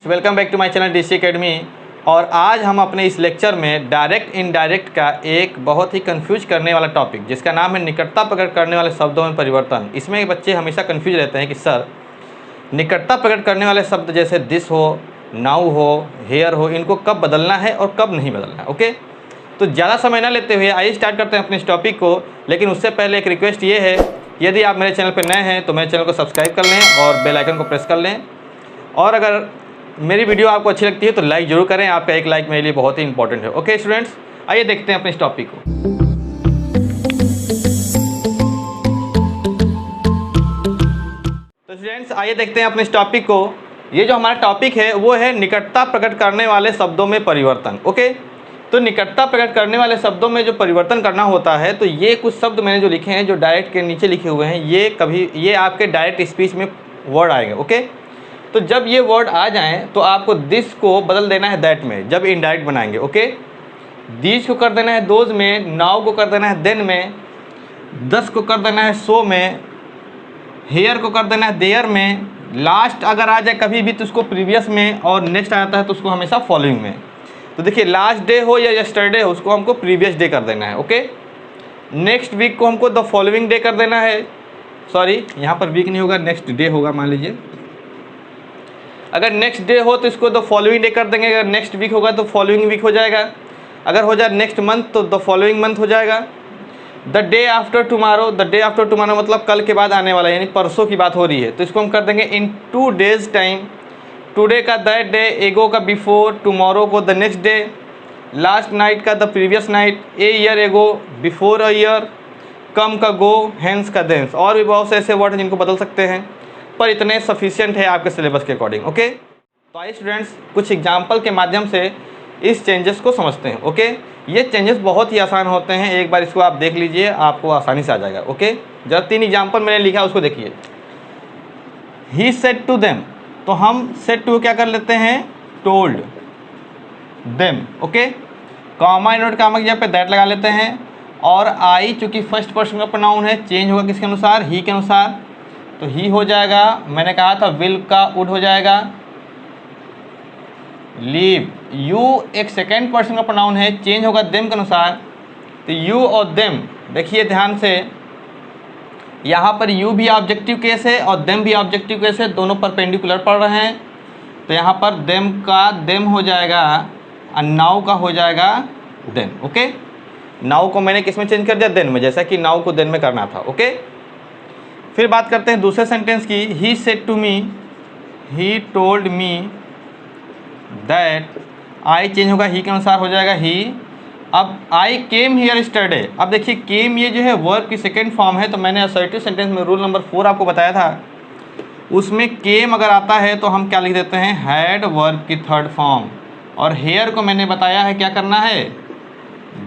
Welcome back to my channel DC academy. और आज हम अपने इस लेक्चर में डायरेक्ट इनडायरेक्ट का एक बहुत ही कंफ्यूज करने वाला टॉपिक जिसका नाम है निकटता प्रकट करने वाले शब्दों में परिवर्तन। इसमें बच्चे हमेशा कंफ्यूज रहते हैं कि सर निकटता प्रकट करने वाले शब्द जैसे दिस हो, नाउ हो, हेयर हो, इनको कब बदलना है और कब नहीं बदलना है। ओके, तो ज़्यादा समय ना लेते हुए आइए स्टार्ट करते हैं अपने इस टॉपिक को। लेकिन उससे पहले एक रिक्वेस्ट ये है, यदि आप मेरे चैनल पर नए हैं तो मेरे चैनल को सब्सक्राइब कर लें और बेल आइकन को प्रेस कर लें। और अगर मेरी वीडियो आपको अच्छी लगती है तो लाइक ज़रूर करें, आपका एक लाइक मेरे लिए बहुत ही इंपॉर्टेंट है। ओके स्टूडेंट्स, आइए देखते हैं अपने इस टॉपिक को। तो स्टूडेंट्स आइए देखते हैं अपने इस टॉपिक को। ये जो हमारा टॉपिक है वो है निकटता प्रकट करने वाले शब्दों में परिवर्तन। ओके, तो निकटता प्रकट करने वाले शब्दों में जो परिवर्तन करना होता है, तो ये कुछ शब्द मैंने जो लिखे हैं, जो डायरेक्ट के नीचे लिखे हुए हैं, ये आपके डायरेक्ट स्पीच में वर्ड आएंगे। ओके, तो जब ये वर्ड आ जाएं तो आपको दिस को बदल देना है दैट में, जब इनडायरेक्ट बनाएंगे। ओके, दीज को कर देना है दोज में, नाउ को कर देना है देन में, दस को कर देना है सो में, हेयर को कर देना है देयर में, लास्ट अगर आ जाए कभी भी तो उसको प्रीवियस में, और नेक्स्ट आ जाता है तो उसको हमेशा फॉलोइंग में। तो देखिए लास्ट डे हो या यस्टरडे हो, उसको हमको प्रीवियस डे कर देना है। ओके, नेक्स्ट वीक को हमको द फॉलोइंग डे कर देना है। सॉरी, यहाँ पर वीक नहीं होगा, नेक्स्ट डे होगा। मान लीजिए अगर नेक्स्ट डे हो तो इसको द फॉलोइंग डे कर देंगे, अगर नेक्स्ट वीक होगा तो फॉलोइंग वीक हो जाएगा, अगर हो जाए नेक्स्ट मंथ तो द फॉलोइंग मंथ हो जाएगा। The day after tomorrow, the day after tomorrow मतलब कल के बाद आने वाला, यानी परसों की बात हो रही है, तो इसको हम कर देंगे इन 2 days टाइम। टुडे का दैट डे, एगो का बिफोर, टुमारो को the next day, last night का the previous night, a year ago, before a year, come का गो, हेंस का देंस। और भी बहुत से ऐसे वर्ड हैं जिनको बदल सकते हैं, पर इतने सफिशिएंट है आपके सिलेबस के अकॉर्डिंग। ओके, तो आइए स्टूडेंट्स कुछ एग्जाम्पल के माध्यम से इस चेंजेस को समझते हैं। ओके, ये चेंजेस बहुत ही आसान होते हैं, एक बार इसको आप देख लीजिए, आपको आसानी से आ जाएगा। ओके, जब 3 एग्जाम्पल मैंने लिखा उसको देखिए। ही सेड टू देम, तो हम सेड टू क्या कर लेते हैं, told them. Okay, comma invert comma की जगह पे दैट लगा लेते हैं। और आई चूँकि फर्स्ट पर्सन का प्रोनाउन है, चेंज होगा किसके अनुसार, ही के अनुसार, तो ही हो जाएगा। मैंने कहा था विल का वुड हो जाएगा। लीव, यू एक सेकेंड पर्सन का प्रोनाउन है, चेंज होगा देम के अनुसार, तो यू और देम। देखिए ध्यान से, यहाँ पर यू भी ऑब्जेक्टिव केस है और देम भी ऑब्जेक्टिव केस है, दोनों परपेंडिकुलर पढ़ रहे हैं, तो यहाँ पर देम का देम हो जाएगा और नाउ का हो जाएगा देन। ओके, नाउ को मैंने किस में चेंज कर दिया, देन में, जैसा कि नाउ को देन में करना था। ओके, फिर बात करते हैं दूसरे सेंटेंस की। He said to me, he told me that, I change होगा ही के अनुसार हो जाएगा ही। अब आई केम हियर यस्टरडे, अब देखिए केम ये जो है वर्ब की सेकेंड फॉर्म है, तो मैंने असर्टिव सेंटेंस में रूल नंबर 4 आपको बताया था, उसमें केम अगर आता है तो हम क्या लिख देते हैं, हैड वर्ब की थर्ड फॉर्म। और हेयर को मैंने बताया है क्या करना है,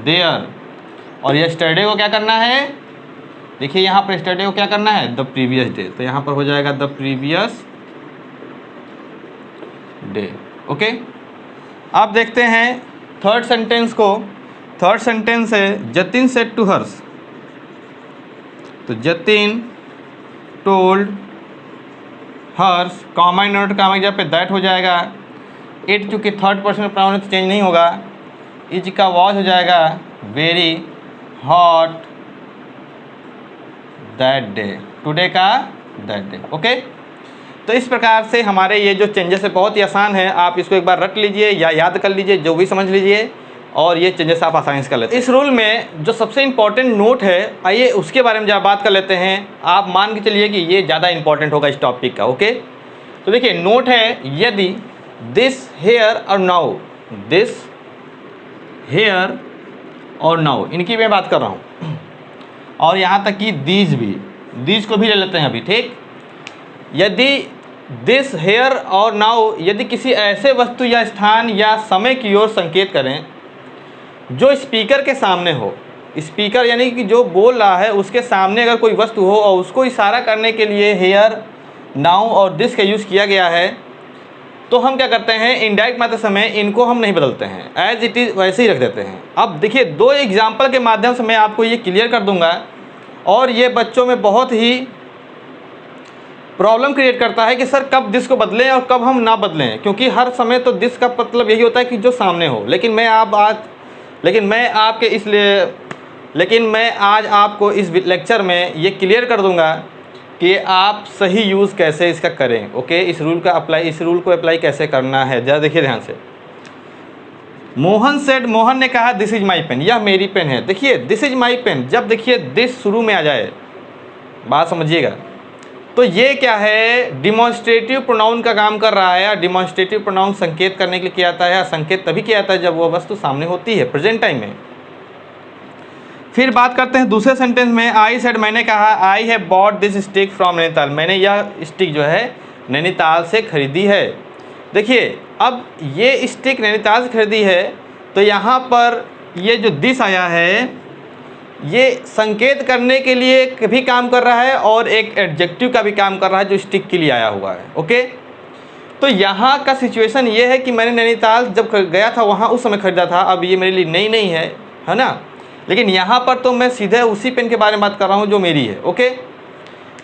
देयर। और यस्टरडे को क्या करना है, देखिए यहाँ पर यस्टरडे को क्या करना है, द प्रीवियस डे, तो यहाँ पर हो जाएगा द प्रीवियस डे। ओके, अब देखते हैं थर्ड सेंटेंस को। थर्ड सेंटेंस है जतिन सेड टू हर्स, तो Jatin told hers, comma note comma की जगह पे दैट हो जाएगा। इट चूँकि थर्ड पर्सन प्रोनाउन तो चेंज नहीं होगा, इज का वॉज हो जाएगा very hot that day, today का दैट डे। ओके, तो इस प्रकार से हमारे ये जो चेंजेस है बहुत ही आसान है, आप इसको एक बार रट लीजिए या याद कर लीजिए, जो भी समझ लीजिए, और ये चेंजेस आप आसानी से कर लेते हैं। इस रूल में जो सबसे इंपॉर्टेंट नोट है, आइए उसके बारे में जब बात कर लेते हैं। आप मान के चलिए कि ये ज़्यादा इंपॉर्टेंट होगा इस टॉपिक का। ओके, तो देखिए नोट है, यदि दिस हेयर और नाउ, दिस हेयर और नाउ, इनकी मैं बात कर रहा हूँ, और यहाँ तक कि दीज भी, दीज को भी ले लेते हैं अभी। ठीक, यदि दिस हेयर और नाउ यदि किसी ऐसे वस्तु या स्थान या समय की ओर संकेत करें जो स्पीकर के सामने हो, स्पीकर यानी कि जो बोल रहा है उसके सामने अगर कोई वस्तु हो और उसको इशारा करने के लिए हेयर, नाउ और दिस का यूज़ किया गया है, तो हम क्या करते हैं, इनडायरेक्ट मारते समय इनको हम नहीं बदलते हैं, एज इट इज़ वैसे ही रख देते हैं। अब देखिए 2 एग्जाम्पल के माध्यम से मैं आपको ये क्लियर कर दूंगा, और ये बच्चों में बहुत ही प्रॉब्लम क्रिएट करता है कि सर कब दिस को बदलें और कब हम ना बदलें, क्योंकि हर समय तो दिस का मतलब यही होता है कि जो सामने हो। लेकिन मैं आज आपको इस लेक्चर में ये क्लियर कर दूंगा कि आप सही यूज़ कैसे इसका करें। ओके, इस रूल को अप्लाई कैसे करना है, ज़रा देखिए ध्यान से। मोहन ने कहा दिस इज माई पेन, यह मेरी पेन है। देखिए दिस इज माई पेन, जब देखिए दिस शुरू में आ जाए, बात समझिएगा, तो ये क्या है, डिमॉन्स्ट्रेटिव प्रोनाउन का काम कर रहा है। डिमॉन्स्ट्रेटिव प्रोनाउन संकेत करने के लिए किया जाता है, संकेत तभी किया जाता है जब वो वस्तु सामने होती है, प्रेजेंट टाइम में। फिर बात करते हैं दूसरे सेंटेंस में। आई सेड, मैंने कहा, I have bought this stick from Nainital, मैंने यह स्टिक जो है नैनीताल से खरीदी है। देखिए अब ये स्टिक नैनीताल से खरीदी है, तो यहाँ पर ये जो दिस आया है ये संकेत करने के लिए भी काम कर रहा है और एक एडजेक्टिव का भी काम कर रहा है जो स्टिक के लिए आया हुआ है। ओके, तो यहाँ का सिचुएशन ये है कि मैंने नैनीताल जब गया था वहाँ उस समय खरीदा था, अब ये मेरे लिए नई नहीं है ना। लेकिन यहाँ पर तो मैं सीधे उसी पेन के बारे में बात कर रहा हूँ जो मेरी है। ओके,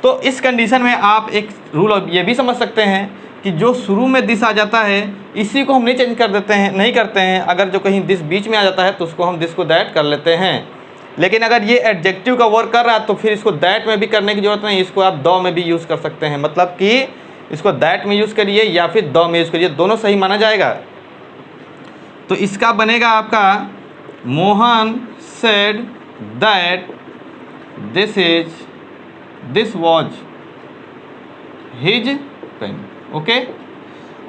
तो इस कंडीशन में आप एक रूल ये भी समझ सकते हैं कि जो शुरू में दिस आ जाता है इसी को हम नहीं चेंज कर देते हैं, नहीं करते हैं। अगर जो कहीं दिस बीच में आ जाता है तो उसको हम दिस को दैट कर लेते हैं। लेकिन अगर ये एडजेक्टिव का वर्क कर रहा है तो फिर इसको दैट में भी करने की जरूरत नहीं, इसको आप द में भी यूज़ कर सकते हैं। मतलब कि इसको दैट में यूज़ करिए या फिर द में यूज़ करिए, दोनों सही माना जाएगा। तो इसका बनेगा आपका Mohan said that this was his pen. Okay,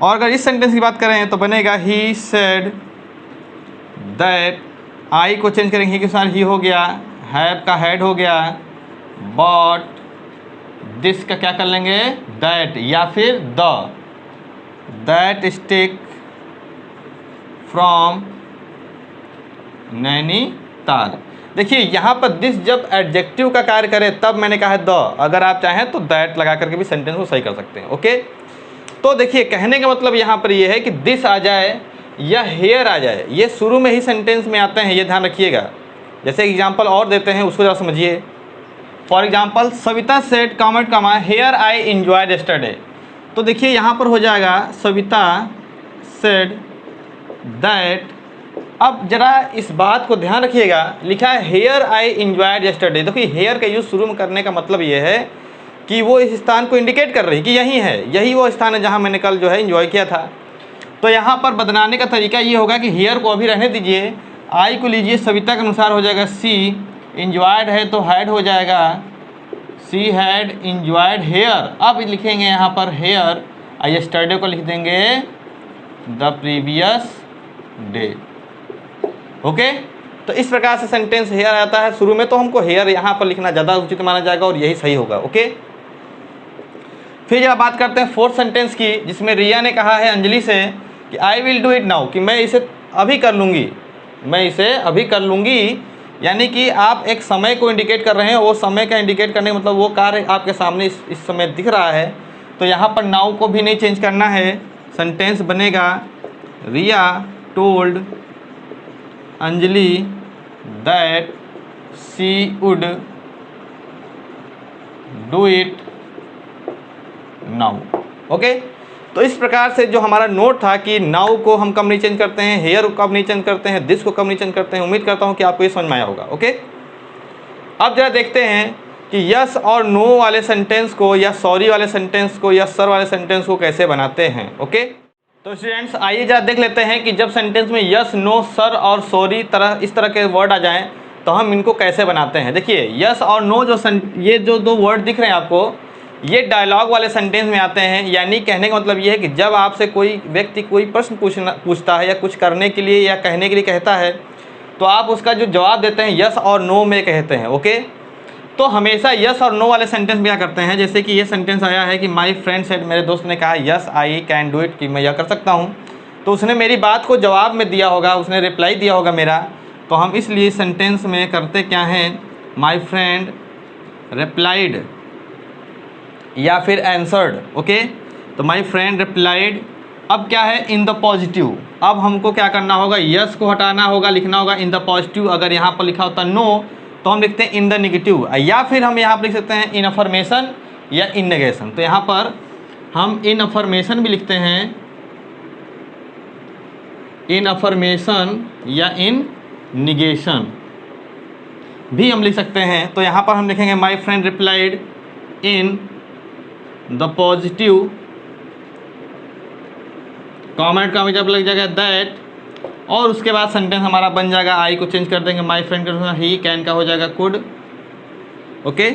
और अगर इस सेंटेंस की बात करें तो बनेगा ही सेड दैट, आई को चेंज करेंगे, ही के साथ ही हो गया, हैव का हैड हो गया, बॉट दिस का क्या कर लेंगे, दैट, या फिर दैट स्टिक फ्रॉम नैनीताल। देखिए यहाँ पर दिस जब एडजेक्टिव का कार्य करे तब मैंने कहा है द, अगर आप चाहें तो दैट लगा करके भी सेंटेंस को सही कर सकते हैं। ओके, तो देखिए कहने का मतलब यहाँ पर ये है कि दिस आ जाए या हेयर आ जाए, ये शुरू में ही सेंटेंस में आते हैं, ये ध्यान रखिएगा। जैसे एग्जांपल और देते हैं, उसको ज़रा समझिए। For example, Savita said comment कमा हेयर आई एंजॉयड यस्टरडे, तो देखिए यहाँ पर हो जाएगा सविता सेड दैट। अब जरा इस बात को ध्यान रखिएगा, लिखा है हेयर आई एंजॉयड यस्टरडे। देखिए हेयर का यूज़ शुरू में करने का मतलब ये है कि वो इस स्थान को इंडिकेट कर रही है कि यही है, यही वो स्थान है जहाँ मैंने कल जो है एंजॉय किया था। तो यहाँ पर बदलाने का तरीका ये होगा कि हेयर को अभी रहने दीजिए, आई को लीजिए, सविता के अनुसार हो जाएगा सी, इंजॉयड है तो हैड हो जाएगा, सी हैड इंजॉयड हेयर। अब लिखेंगे यहाँ पर हेयर, यस्टरडे को लिख देंगे द प्रीवियस डे। ओके, तो इस प्रकार से सेंटेंस हेयर आता है शुरू में, तो हमको हेयर यहाँ पर लिखना ज़्यादा उचित माना जाएगा और यही सही होगा। ओके, फिर जब बात करते हैं फोर्थ सेंटेंस की, जिसमें रिया ने कहा है अंजलि से कि I will do it now, कि मैं इसे अभी कर लूँगी, मैं इसे अभी कर लूँगी। यानी कि आप एक समय को इंडिकेट कर रहे हैं, वो समय का इंडिकेट करने का मतलब वो कार्य आपके सामने इस समय दिख रहा है। तो यहाँ पर नाउ को भी नहीं चेंज करना है, सेंटेंस बनेगा Riya told Anjali that she would do it now. Okay, तो इस प्रकार से जो हमारा नोट था कि नाउ को हम कब नहीं चेंज करते हैं, हेयर को कब नहीं चेंज करते हैं, दिस को कब नहीं चेंज करते हैं, उम्मीद करता हूं कि आपको ये समझ में आया होगा। ओके, अब जरा देखते हैं कि यस और नो वाले सेंटेंस को या सॉरी वाले सेंटेंस को या सर वाले सेंटेंस को कैसे बनाते हैं। ओके, तो स्टूडेंट्स आइए जरा देख लेते हैं कि जब सेंटेंस में यस, नो, सर और सॉरी इस तरह के वर्ड आ जाएं तो हम इनको कैसे बनाते हैं। देखिए यस और नो ये जो दो वर्ड दिख रहे हैं आपको, ये डायलॉग वाले सेंटेंस में आते हैं। यानी कहने का मतलब ये है कि जब आपसे कोई व्यक्ति कोई प्रश्न पूछता है या कुछ करने के लिए या कहने के लिए कहता है तो आप उसका जो जवाब देते हैं यस और नो में कहते हैं। ओके, तो हमेशा यस और नो वाले सेंटेंस में क्या करते हैं, जैसे कि ये सेंटेंस आया है कि माई फ्रेंड सेड, मेरे दोस्त ने कहा yes I can do it, कि मैं यह कर सकता हूँ। तो उसने मेरी बात को जवाब में दिया होगा, उसने रिप्लाई दिया होगा मेरा। तो हम इसलिए सेंटेंस में करते क्या हैं, माई फ्रेंड रिप्लाइड या फिर आंसर्ड। ओके, तो माई फ्रेंड रिप्लाइड। अब क्या है, इन द पॉजिटिव। अब हमको क्या करना होगा, यस को हटाना होगा, लिखना होगा इन द पॉजिटिव। अगर यहाँ पर लिखा होता नो तो हम लिखते हैं इन द नेगेटिव, या फिर हम यहाँ पर लिख सकते हैं इन अफर्मेशन या इन नेगेशन। तो यहाँ पर हम इन अफर्मेशन भी लिखते हैं, इन अफर्मेशन या इन निगेशन भी हम लिख सकते हैं। तो यहाँ पर हम लिखेंगे my friend replied in the positive, comment का जब लग जाएगा दैट, और उसके बाद सेंटेंस हमारा बन जाएगा, आई को चेंज कर देंगे, माई फ्रेंड का ही, कैन का हो जाएगा कुड। ओके,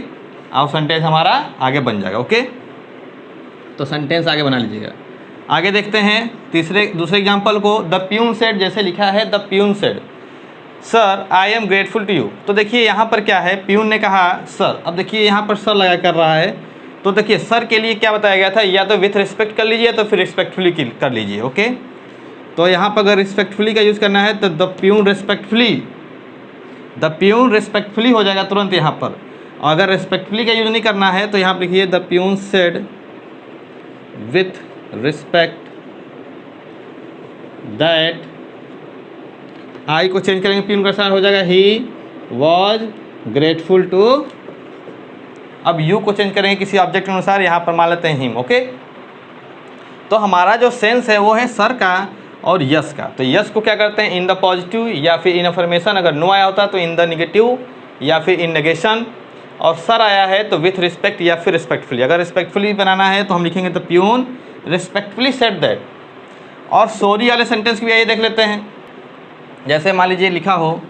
और सेंटेंस हमारा आगे बन जाएगा। ओके, तो सेंटेंस आगे बना लीजिएगा। आगे देखते हैं दूसरे एग्जांपल को। द प्यून सेड, जैसे लिखा है the peon said sir I am grateful to you. तो देखिए यहाँ पर क्या है, प्यून ने कहा सर। अब देखिए यहाँ पर सर लगा कर रहा है, तो देखिए सर के लिए क्या बताया गया था, या तो विथ रिस्पेक्ट कर लीजिए तो फिर रिस्पेक्टफुली कर लीजिए। ओके, तो यहाँ पर अगर रिस्पेक्टफुली का यूज़ करना है तो द प्यून रिस्पेक्टफुली हो जाएगा तुरंत यहाँ पर। और अगर रिस्पेक्टफुली का यूज़ नहीं करना है तो यहाँ पर लिखिए the peon said with respect that, I को चेंज करेंगे, प्यून का साइन हो जाएगा ही वॉज ग्रेटफुल टू। अब यू को चेंज करेंगे किसी ऑब्जेक्ट के अनुसार, यहाँ पर मान लेते हैं हिम। ओके, तो हमारा जो सेंस है वो है सर का और यस का। तो यस को क्या करते हैं इन द पॉजिटिव या फिर इन अफर्मेशन, अगर नो आया होता तो इन द निगेटिव या फिर इन नेगेशन, और सर आया है तो विथ रिस्पेक्ट या फिर रिस्पेक्टफुली। अगर रिस्पेक्टफुली बनाना है तो हम लिखेंगे the peon respectfully said that. और सॉरी वाले सेंटेंस की भी आइए देख लेते हैं। जैसे मान लीजिए लिखा हो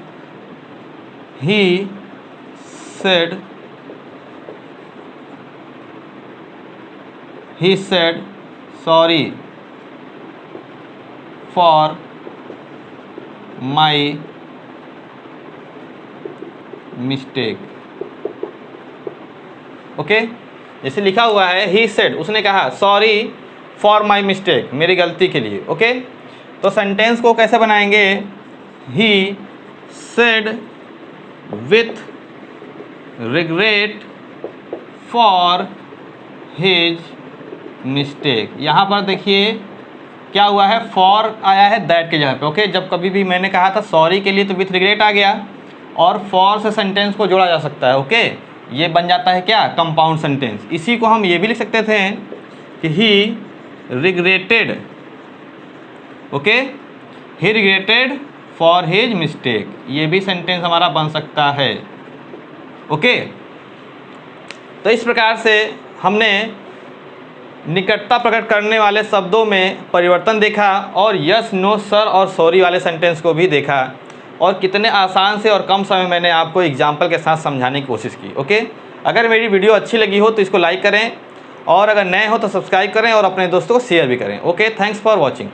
he said sorry for my mistake. Okay, जैसे लिखा हुआ है ही सेड, उसने कहा सॉरी फॉर माई मिस्टेक, मेरी गलती के लिए। ओके, तो सेंटेंस को कैसे बनाएंगे, he said with regret for his mistake. यहाँ पर देखिए क्या हुआ है, फॉर आया है दैट के जगह पे। ओके, जब कभी भी मैंने कहा था सॉरी के लिए तो विथ रिग्रेट आ गया, और फॉर से सेंटेंस को जोड़ा जा सकता है। ओके, ये बन जाता है क्या, कंपाउंड सेंटेंस। इसी को हम ये भी लिख सकते थे कि he regretted, okay, he regretted for his mistake, ये भी सेंटेंस हमारा बन सकता है। ओके, तो इस प्रकार से हमने निकटता प्रकट करने वाले शब्दों में परिवर्तन देखा, और यस, नो, सर और सॉरी वाले सेंटेंस को भी देखा, और कितने आसान से और कम समय मैंने आपको एग्जाम्पल के साथ समझाने की कोशिश की। ओके, अगर मेरी वीडियो अच्छी लगी हो तो इसको लाइक करें, और अगर नए हो तो सब्सक्राइब करें और अपने दोस्तों को शेयर भी करें। Okay, thanks for watching.